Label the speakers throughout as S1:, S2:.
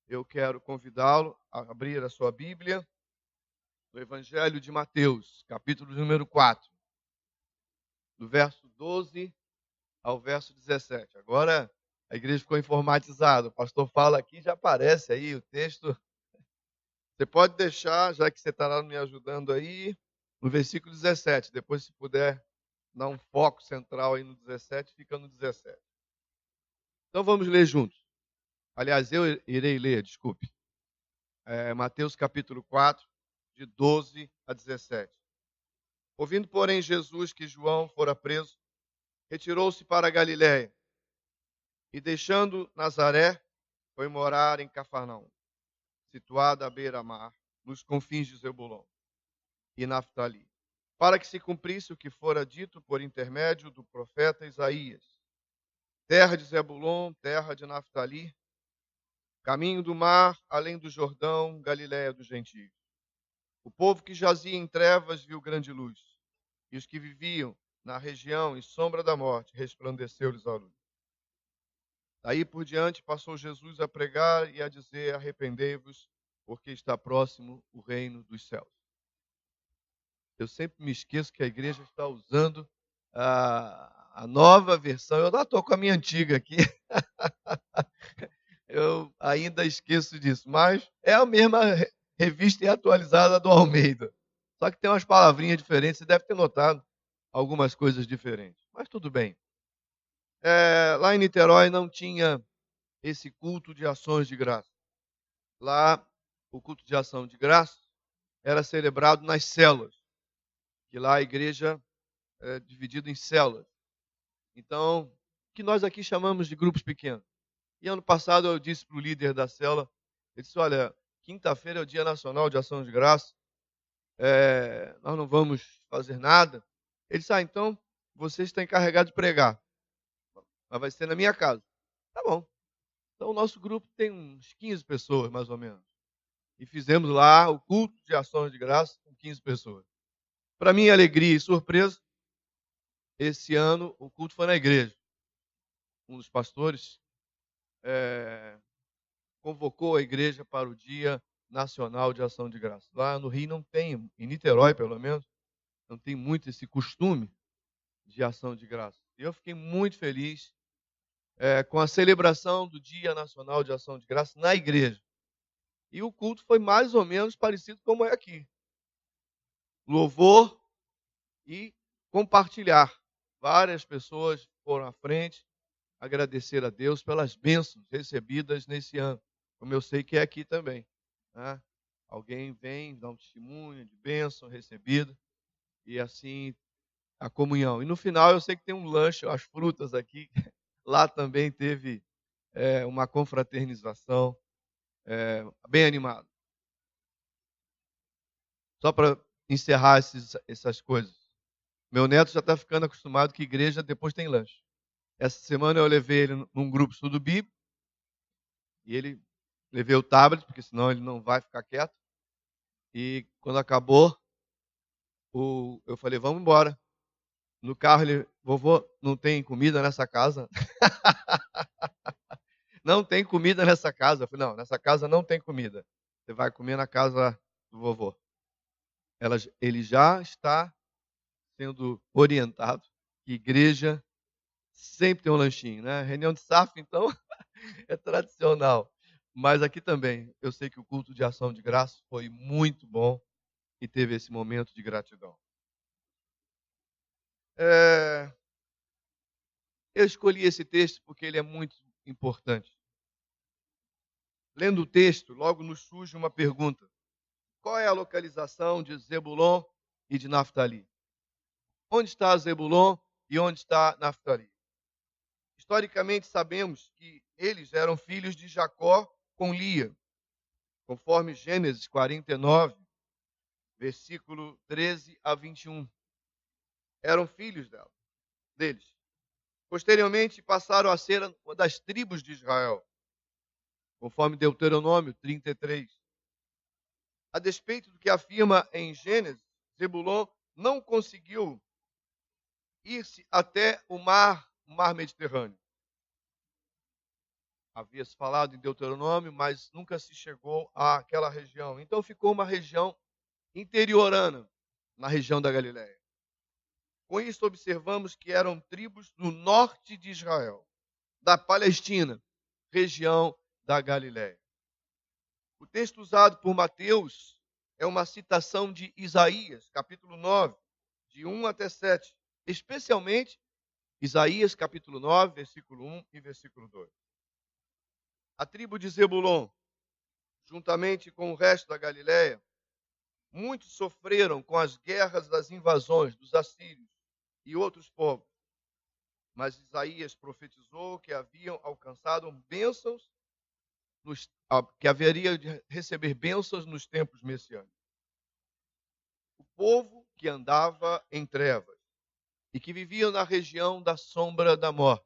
S1: Eu quero convidá-lo a abrir a sua Bíblia no Evangelho de Mateus, capítulo número 4, do verso 12 ao verso 17. Agora a igreja ficou informatizada. O pastor fala aqui, já aparece aí o texto. Você pode deixar, já que você está lá me ajudando aí, no versículo 17. Depois, se puder dar um foco central aí no 17, fica no 17. Então vamos ler juntos. Aliás, eu irei ler, desculpe. Mateus capítulo 4, de 12 a 17. Ouvindo, porém, Jesus que João fora preso, retirou-se para a Galiléia e, deixando Nazaré, foi morar em Cafarnaum, situada à beira-mar, nos confins de Zebulon e Naftali, para que se cumprisse o que fora dito por intermédio do profeta Isaías: terra de Zebulon, terra de Naftali, caminho do mar, além do Jordão, Galiléia dos gentios. O povo que jazia em trevas viu grande luz, e os que viviam na região e sombra da morte resplandeceu-lhes a luz. Daí por diante passou Jesus a pregar e a dizer: arrependei-vos, porque está próximo o reino dos céus. Eu sempre me esqueço que a igreja está usando a nova versão. Eu não estou com a minha antiga aqui. Eu ainda esqueço disso, mas é a mesma revista e atualizada do Almeida. Só que tem umas palavrinhas diferentes, você deve ter notado algumas coisas diferentes. Mas tudo bem. Lá em Niterói não tinha esse culto de ações de graça. Lá, o culto de ação de graça era celebrado nas células, que lá a igreja é dividida em células. Então, que nós aqui chamamos de grupos pequenos. E ano passado eu disse para o líder da célula, ele disse: olha, quinta-feira é o Dia Nacional de Ação de Graça, nós não vamos fazer nada. Ele disse: então você está encarregado de pregar, mas vai ser na minha casa. Tá bom. Então o nosso grupo tem uns 15 pessoas, mais ou menos. E fizemos lá o culto de ações de graça com 15 pessoas. Para minha alegria e surpresa, esse ano o culto foi na igreja. Um dos pastores convocou a igreja para o Dia Nacional de Ação de Graça. Lá no Rio não tem, em Niterói pelo menos, não tem muito esse costume de ação de graça. E eu fiquei muito feliz com a celebração do Dia Nacional de Ação de Graça na igreja. E o culto foi mais ou menos parecido como é aqui. Louvor e compartilhar. Várias pessoas foram à frente agradecer a Deus pelas bênçãos recebidas nesse ano, como eu sei que é aqui também. Né? Alguém vem, dá um testemunho de bênção recebida, e assim a comunhão. E no final eu sei que tem um lanche, as frutas aqui, lá também teve uma confraternização bem animada. Só para encerrar essas coisas. Meu neto já está ficando acostumado que igreja depois tem lanche. Essa semana eu levei ele num grupo estudo bíblico, e ele levei o tablet, porque senão ele não vai ficar quieto. E quando acabou, eu falei: vamos embora. No carro ele: vovô, não tem comida nessa casa? Não tem comida nessa casa. Eu falei: não, nessa casa não tem comida. Você vai comer na casa do vovô. Ele já está sendo orientado que igreja sempre tem um lanchinho, né? Reunião de SAF, então, é tradicional. Mas aqui também, eu sei que o culto de ação de graça foi muito bom e teve esse momento de gratidão. Eu escolhi esse texto porque ele é muito importante. Lendo o texto, logo nos surge uma pergunta: qual é a localização de Zebulon e de Naftali? Onde está Zebulon e onde está Naftali? Historicamente, sabemos que eles eram filhos de Jacó com Lia, conforme Gênesis 49, versículo 13 a 21. Eram filhos deles. Posteriormente, passaram a ser uma das tribos de Israel, conforme Deuteronômio 33. A despeito do que afirma em Gênesis, Zebulon não conseguiu ir-se até o mar Mediterrâneo. havia se falado em Deuteronômio, mas nunca se chegou àquela região. Então ficou uma região interiorana na região da Galiléia. Com isso, observamos que eram tribos no norte de Israel, da Palestina, região da Galiléia. O texto usado por Mateus é uma citação de Isaías, capítulo 9, de 1 até 7, especialmente Isaías, capítulo 9, versículo 1 e versículo 2. A tribo de Zebulon, juntamente com o resto da Galiléia, muitos sofreram com as guerras das invasões dos assírios e outros povos. Mas Isaías profetizou que haviam alcançado bênçãos, que haveria de receber bênçãos nos tempos messiânicos. O povo que andava em trevas e que vivia na região da sombra da morte.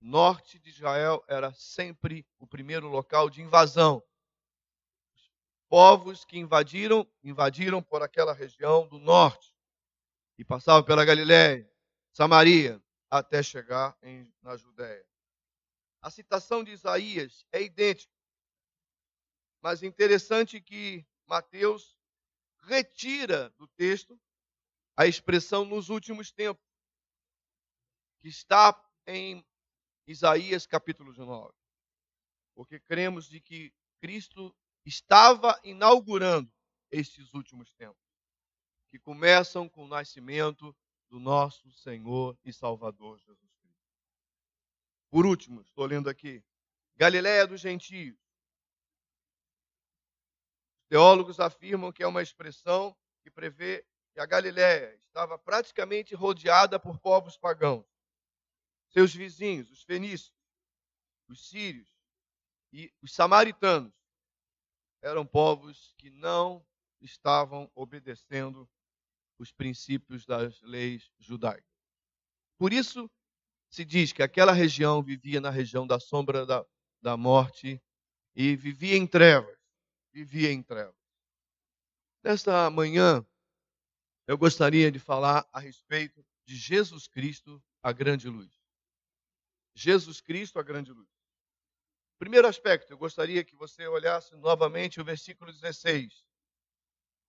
S1: Norte de Israel era sempre o primeiro local de invasão. Povos que invadiram por aquela região do norte e passavam pela Galiléia, Samaria, até chegar na Judéia. A citação de Isaías é idêntica, mas interessante que Mateus retira do texto a expressão nos últimos tempos, que está em Isaías capítulo 9, porque cremos de que Cristo estava inaugurando estes últimos tempos, que começam com o nascimento do nosso Senhor e Salvador Jesus Cristo. Por último, estou lendo aqui, Galiléia dos gentios. Teólogos afirmam que é uma expressão que prevê que a Galiléia estava praticamente rodeada por povos pagãos. Seus vizinhos, os fenícios, os sírios e os samaritanos, eram povos que não estavam obedecendo os princípios das leis judaicas. Por isso, se diz que aquela região vivia na região da sombra da morte e vivia em trevas. Vivia em trevas. Nesta manhã, eu gostaria de falar a respeito de Jesus Cristo, a grande luz. Jesus Cristo, a grande luz. Primeiro aspecto, eu gostaria que você olhasse novamente o versículo 16.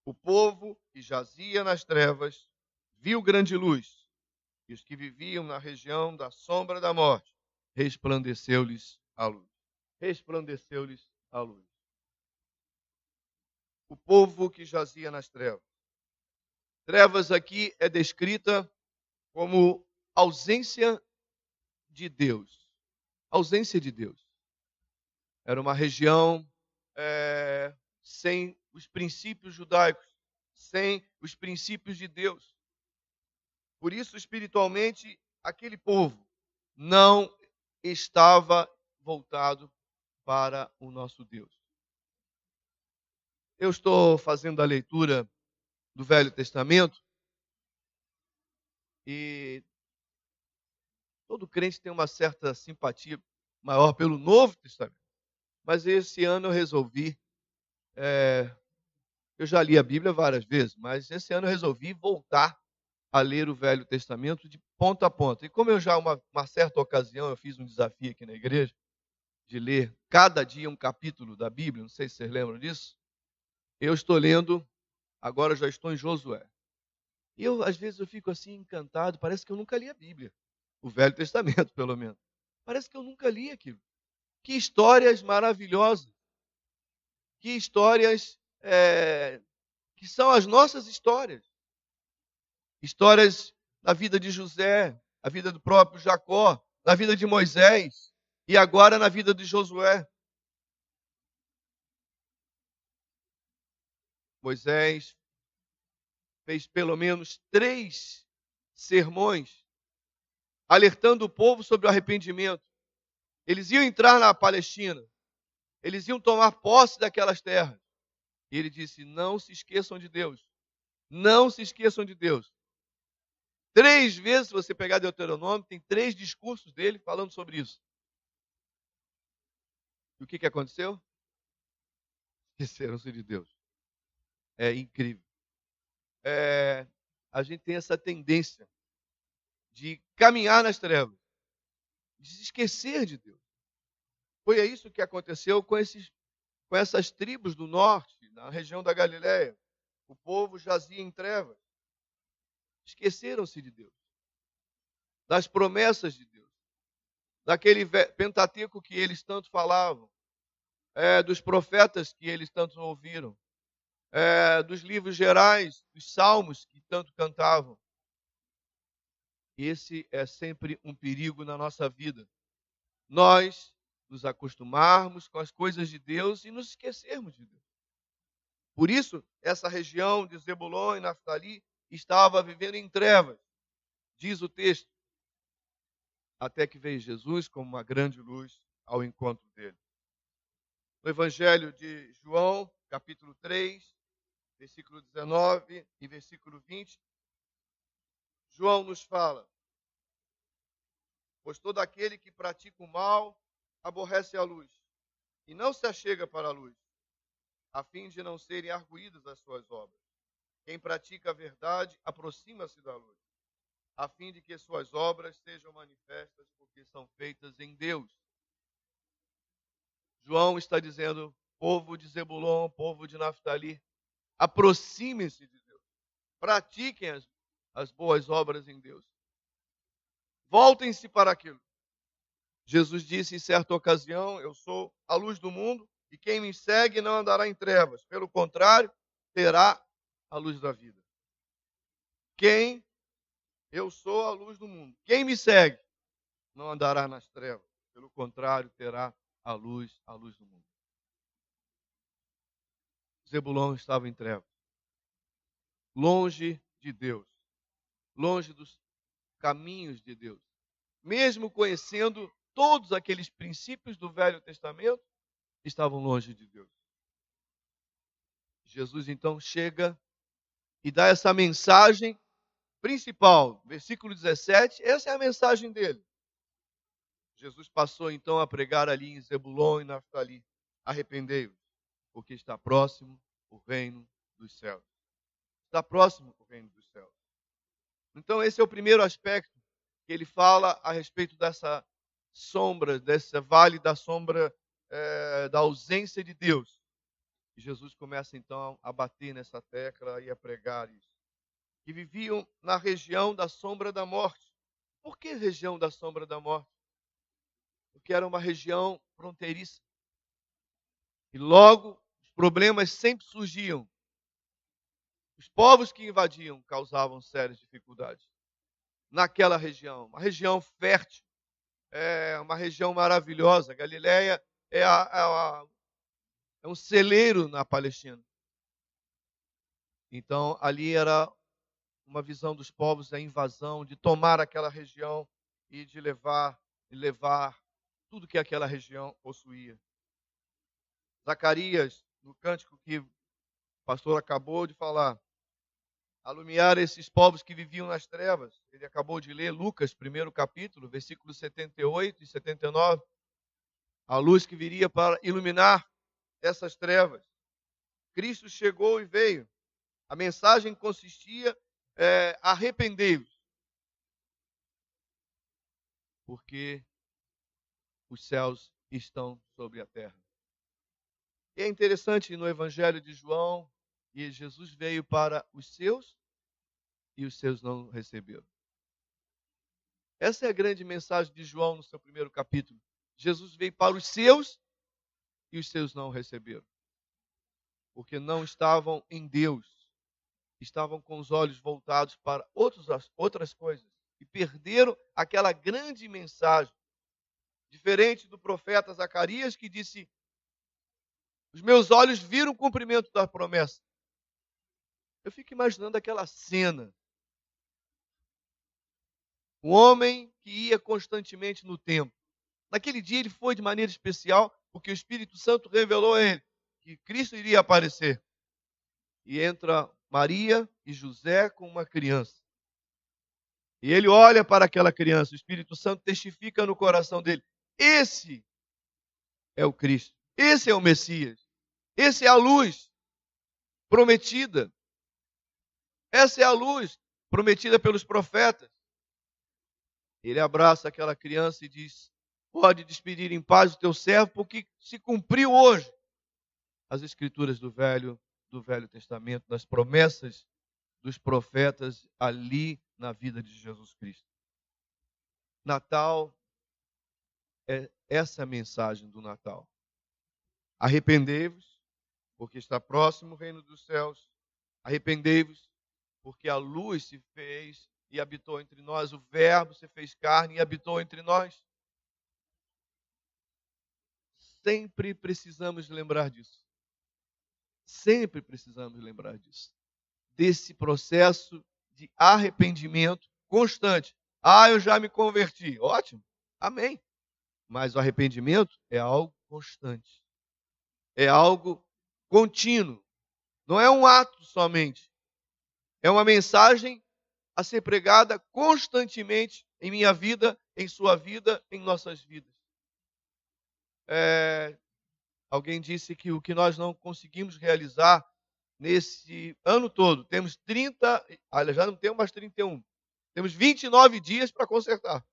S1: O povo que jazia nas trevas viu grande luz, e os que viviam na região da sombra da morte, resplandeceu-lhes a luz. Resplandeceu-lhes a luz. O povo que jazia nas trevas. Trevas aqui é descrita como ausência de Deus. Ausência de Deus. Era uma região sem os princípios judaicos, sem os princípios de Deus. Por isso, espiritualmente, aquele povo não estava voltado para o nosso Deus. Eu estou fazendo a leitura do Velho Testamento e todo crente tem uma certa simpatia maior pelo Novo Testamento. Mas esse ano eu resolvi, eu já li a Bíblia várias vezes, mas esse ano eu resolvi voltar a ler o Velho Testamento de ponta a ponta. E como eu já, uma certa ocasião, eu fiz um desafio aqui na igreja, de ler cada dia um capítulo da Bíblia, não sei se vocês lembram disso, eu estou lendo, agora já estou em Josué. E às vezes eu fico assim encantado, parece que eu nunca li a Bíblia, o Velho Testamento pelo menos. Parece que eu nunca li aquilo. Que histórias maravilhosas, que histórias que são as nossas histórias. Histórias da vida de José, a vida do próprio Jacó, na vida de Moisés e agora na vida de Josué. Moisés fez pelo menos 3 sermões alertando o povo sobre o arrependimento. Eles iam entrar na Palestina, eles iam tomar posse daquelas terras. E ele disse, não se esqueçam de Deus. Não se esqueçam de Deus. 3 vezes, se você pegar Deuteronômio, tem 3 discursos dele falando sobre isso. E o que aconteceu? Esqueceram-se de Deus. É incrível. A gente tem essa tendência de caminhar nas trevas, de se esquecer de Deus. Foi isso que aconteceu com essas tribos do norte, na região da Galileia. O povo jazia em trevas. Esqueceram-se de Deus, das promessas de Deus, daquele Pentateuco que eles tanto falavam, dos profetas que eles tanto ouviram, dos livros gerais, dos salmos que tanto cantavam. Esse é sempre um perigo na nossa vida. Nós nos acostumarmos com as coisas de Deus e nos esquecermos de Deus. Por isso, essa região de Zebulon e Naftali estava vivendo em trevas, diz o texto, até que veio Jesus como uma grande luz ao encontro dele. No Evangelho de João, capítulo 3, versículo 19 e versículo 20, João nos fala: pois todo aquele que pratica o mal aborrece a luz e não se achega para a luz, a fim de não serem arguídas as suas obras. Quem pratica a verdade aproxima-se da luz, a fim de que suas obras sejam manifestas, porque são feitas em Deus. João está dizendo: povo de Zebulon, povo de Naftali, aproximem-se de Deus, pratiquem as boas obras em Deus, voltem-se para aquilo. Jesus disse em certa ocasião: eu sou a luz do mundo, e quem me segue não andará em trevas, pelo contrário, terá a luz da vida. Eu sou a luz do mundo. Quem me segue não andará nas trevas, pelo contrário, terá a luz do mundo. Zebulon estava em trevas, longe de Deus, longe dos caminhos de Deus. Mesmo conhecendo todos aqueles princípios do Velho Testamento, estavam longe de Deus. Jesus então chega e dá essa mensagem principal, versículo 17, essa é a mensagem dele. Jesus passou então a pregar ali em Zebulon e Naftali: arrependei-vos, porque está próximo o reino dos céus. Está próximo o reino dos céus. Então esse é o primeiro aspecto que ele fala a respeito dessa sombra, desse vale da sombra da ausência de Deus. E Jesus começa então a bater nessa tecla e a pregar isso. Que viviam na região da sombra da morte. Por que região da sombra da morte? Porque era uma região fronteiriça. E logo os problemas sempre surgiam. Os povos que invadiam causavam sérias dificuldades. Naquela região, uma região fértil, uma região maravilhosa. Galileia é um celeiro na Palestina. Então, ali era uma visão dos povos da invasão, de tomar aquela região e de levar tudo que aquela região possuía. Zacarias, no cântico que o pastor acabou de falar, alumiar esses povos que viviam nas trevas. Ele acabou de ler Lucas, primeiro capítulo, versículos 78 e 79. A luz que viria para iluminar essas trevas. Cristo chegou e veio. A mensagem consistia arrependei-vos, porque os céus estão sobre a terra. E é interessante no Evangelho de João, que Jesus veio para os seus e os seus não receberam. Essa é a grande mensagem de João no seu primeiro capítulo. Jesus veio para os seus e os seus não receberam. Porque não estavam em Deus. Estavam com os olhos voltados para outras coisas. E perderam aquela grande mensagem. Diferente do profeta Zacarias, que disse: os meus olhos viram o cumprimento da promessa. Eu fico imaginando aquela cena. Um homem que ia constantemente no templo. Naquele dia ele foi de maneira especial, porque o Espírito Santo revelou a ele que Cristo iria aparecer. E entra Maria e José com uma criança. E ele olha para aquela criança, o Espírito Santo testifica no coração dele: esse é o Cristo, esse é o Messias, esse é a luz prometida. Essa é a luz prometida pelos profetas. Ele abraça aquela criança e diz: pode despedir em paz o teu servo, porque se cumpriu hoje as escrituras do Velho Testamento, das promessas dos profetas ali na vida de Jesus Cristo. Natal é essa mensagem do Natal. Arrependei-vos, porque está próximo o reino dos céus. Arrependei-vos, porque a luz se fez e habitou entre nós. O Verbo se fez carne e habitou entre nós. Sempre precisamos lembrar disso. Sempre precisamos lembrar disso. Desse processo de arrependimento constante. Ah, eu já me converti. Ótimo. Amém. Mas o arrependimento é algo constante. É algo contínuo. Não é um ato somente. É uma mensagem a ser pregada constantemente em minha vida, em sua vida, em nossas vidas. Alguém disse que o que nós não conseguimos realizar nesse ano todo, temos 30, olha, já não temos mais 31, temos 29 dias para consertar.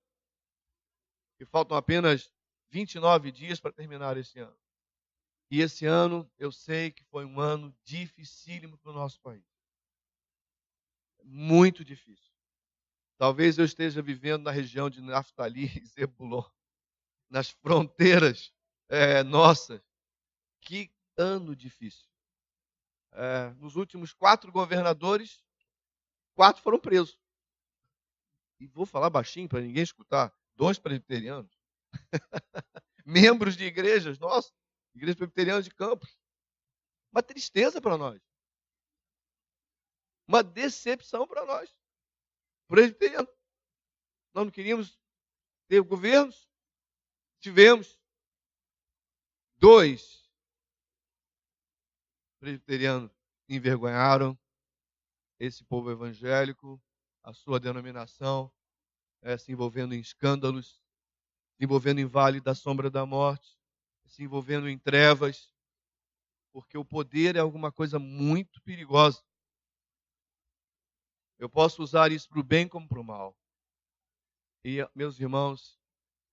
S1: E faltam apenas 29 dias para terminar esse ano. E esse ano, eu sei que foi um ano dificílimo para o nosso país. Muito difícil. Talvez eu esteja vivendo na região de Naftali e Zebulon, nas fronteiras nossas. Que ano difícil. Nos últimos 4 governadores, 4 foram presos. E vou falar baixinho para ninguém escutar. 2 presbiterianos. Membros de igrejas, nossa, igreja presbiteriana de Campos. Uma tristeza para nós. Uma decepção para nós. Presbiterianos. Nós não queríamos ter governos. Tivemos 2 presbiterianos envergonharam esse povo evangélico, a sua denominação, se envolvendo em escândalos, se envolvendo em vale da sombra da morte, se envolvendo em trevas, porque o poder é alguma coisa muito perigosa. Eu posso usar isso para o bem como para o mal. E, meus irmãos,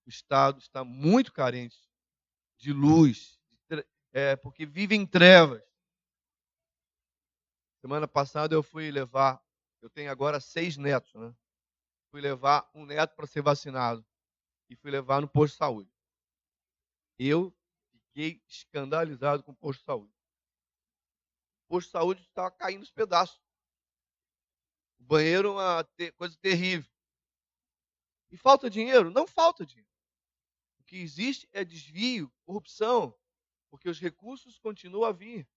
S1: o Estado está muito carente de luz, porque vive em trevas. Semana passada eu fui levar, eu tenho agora 6 netos, né? Fui levar um neto para ser vacinado e fui levar no posto de saúde. Eu fiquei escandalizado com o posto de saúde. O posto de saúde estava caindo os pedaços. O banheiro é uma coisa terrível. E falta dinheiro? Não falta dinheiro. O que existe é desvio, corrupção, porque os recursos continuam a vir.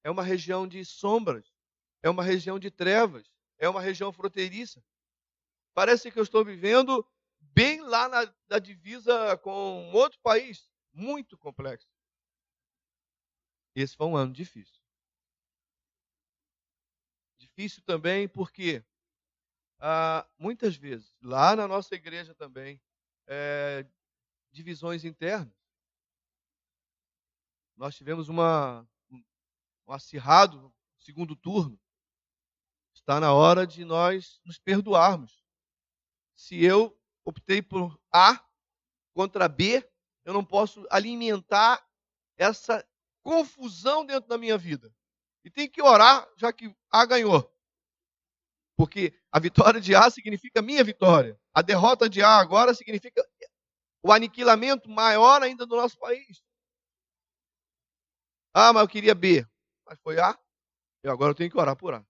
S1: É uma região de sombras, é uma região de trevas, é uma região fronteiriça. Parece que eu estou vivendo bem lá na divisa com outro país, muito complexo. Esse foi um ano difícil. Difícil também porque muitas vezes, lá na nossa igreja também, divisões internas. Nós tivemos um acirrado segundo turno. Está na hora de nós nos perdoarmos. Se eu optei por A contra B, eu não posso alimentar essa confusão dentro da minha vida. E tem que orar, já que A ganhou. Porque a vitória de A significa minha vitória. A derrota de A agora significa o aniquilamento maior ainda do nosso país. Ah, mas eu queria B. Mas foi A. E agora eu tenho que orar por A.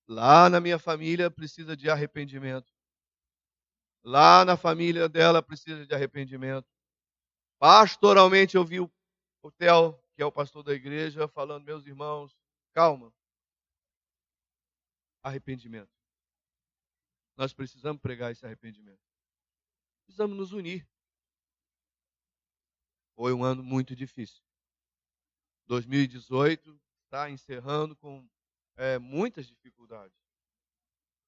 S1: Lá na minha família precisa de arrependimento. Lá na família dela precisa de arrependimento. Pastoralmente eu vi o Theo, que é o pastor da igreja, falando, meus irmãos, calma. Arrependimento. Nós precisamos pregar esse arrependimento. Precisamos nos unir. Foi um ano muito difícil. 2018 está encerrando com muitas dificuldades.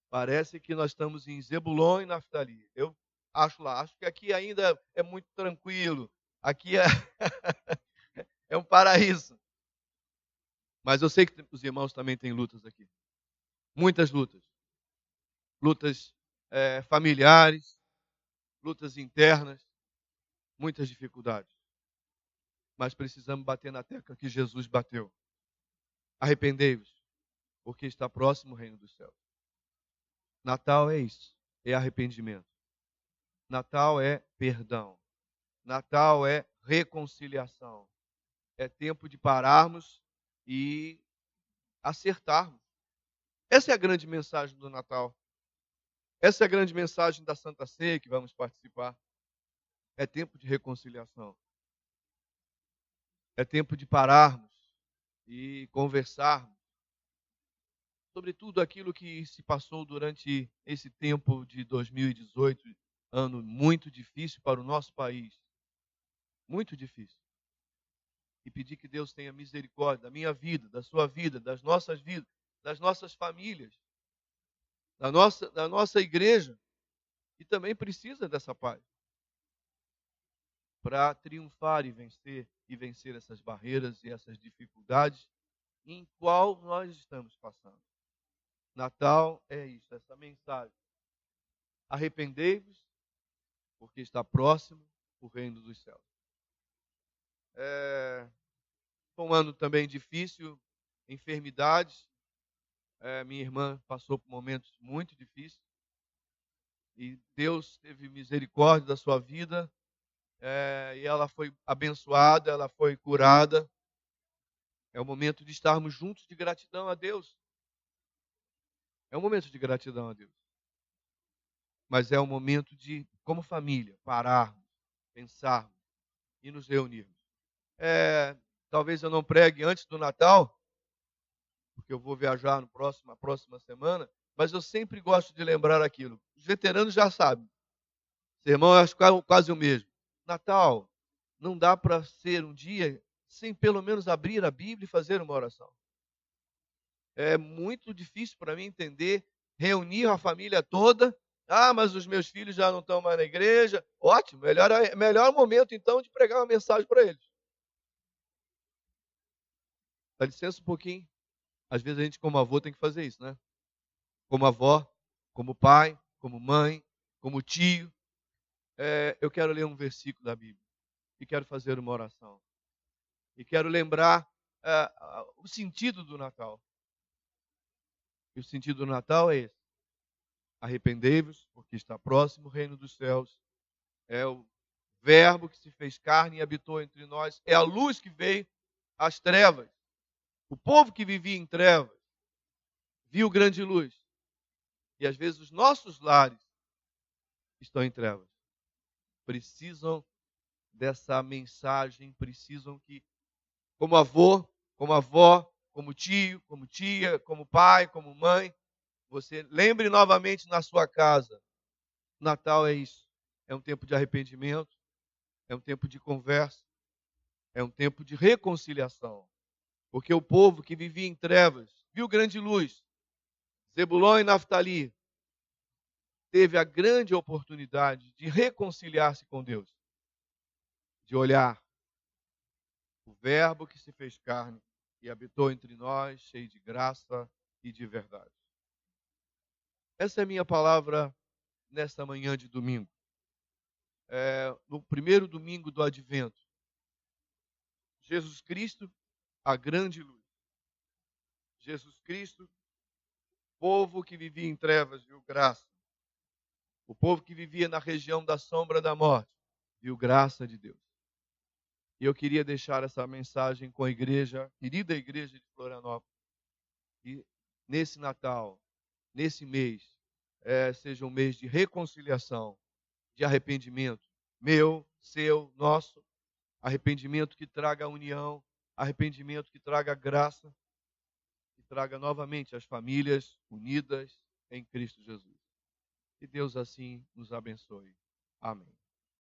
S1: Parece que nós estamos em Zebulon e Naftali. Eu acho que aqui ainda é muito tranquilo. Aqui é um paraíso. Mas eu sei que os irmãos também têm lutas aqui. Muitas lutas. Lutas familiares, lutas internas, muitas dificuldades. Mas precisamos bater na tecla que Jesus bateu. Arrependei-vos, porque está próximo o reino dos céus. Natal é isso, é arrependimento. Natal é perdão. Natal é reconciliação. É tempo de pararmos e acertarmos. Essa é a grande mensagem do Natal. Essa é a grande mensagem da Santa Ceia que vamos participar. É tempo de reconciliação. É tempo de pararmos e conversarmos sobre tudo aquilo que se passou durante esse tempo de 2018, ano muito difícil para o nosso país. Muito difícil. E pedir que Deus tenha misericórdia da minha vida, da sua vida, das nossas vidas, das nossas famílias, da nossa igreja, que também precisa dessa paz para triunfar e vencer essas barreiras e essas dificuldades em qual nós estamos passando. Natal é isso, essa mensagem. Arrependei-vos, porque está próximo o reino dos céus. Foi um ano também difícil, enfermidades. Minha irmã passou por momentos muito difíceis. E Deus teve misericórdia da sua vida. E ela foi abençoada, ela foi curada. É o momento de estarmos juntos de gratidão a Deus. É um momento de gratidão a Deus. Mas é um momento de, como família, pararmos, pensarmos e nos reunirmos. Talvez eu não pregue antes do Natal, porque eu vou viajar na próxima semana, mas eu sempre gosto de lembrar aquilo. Os veteranos já sabem. Sermão é quase o mesmo. Natal não dá para ser um dia sem pelo menos abrir a Bíblia e fazer uma oração. É muito difícil para mim entender, reunir a família toda. Mas os meus filhos já não estão mais na igreja. Ótimo, melhor momento então de pregar uma mensagem para eles. Dá licença um pouquinho. Às vezes a gente, como avô, tem que fazer isso, né? Como avó, como pai, como mãe, como tio. Eu quero ler um versículo da Bíblia. E quero fazer uma oração. E quero lembrar o sentido do Natal. E o sentido do Natal é esse. Arrependei-vos, porque está próximo o reino dos céus. É o Verbo que se fez carne e habitou entre nós. É a luz que veio às trevas. O povo que vivia em trevas viu grande luz. E às vezes os nossos lares estão em trevas. Precisam dessa mensagem, precisam que, como avô, como avó, como tio, como tia, como pai, como mãe, você lembre novamente na sua casa. Natal é isso. É um tempo de arrependimento, é um tempo de conversa, é um tempo de reconciliação. Porque o povo que vivia em trevas viu grande luz. Zebulon e Naftali teve a grande oportunidade de reconciliar-se com Deus, de olhar o Verbo que se fez carne e habitou entre nós, cheio de graça e de verdade. Essa é a minha palavra nesta manhã de domingo. No primeiro domingo do Advento. Jesus Cristo, a grande luz. Jesus Cristo, povo que vivia em trevas, viu graça. O povo que vivia na região da sombra da morte, viu graça de Deus. E eu queria deixar essa mensagem com a igreja, querida igreja de Florianópolis. E nesse Natal, nesse mês, seja um mês de reconciliação, de arrependimento. Meu, seu, nosso. Arrependimento que traga união, arrependimento que traga graça, que traga novamente as famílias unidas em Cristo Jesus. Que Deus assim nos abençoe. Amém.